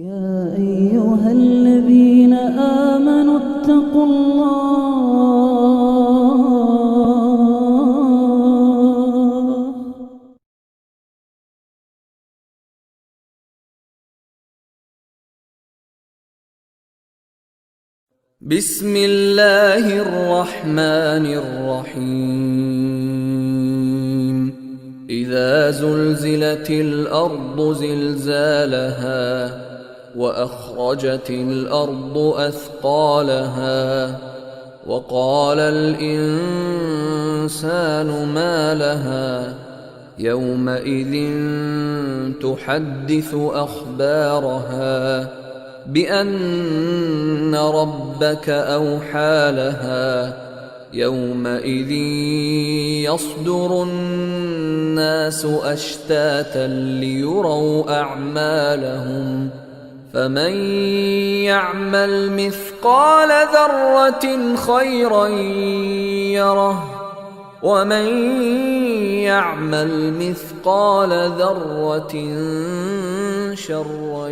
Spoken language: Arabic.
يا أيها الذين آمنوا اتقوا الله. بسم الله الرحمن الرحيم إذا زلزلت الأرض زلزالها وأخرجت الأرض أثقالها وقال الإنسان ما لها يومئذ تحدث أخبارها بأن ربك أوحى لها يومئذ يصدر الناس أشتاتا ليروا أعمالهم فمن يعمل مثقال ذرة خيرا يره ومن يعمل مثقال ذرة شرا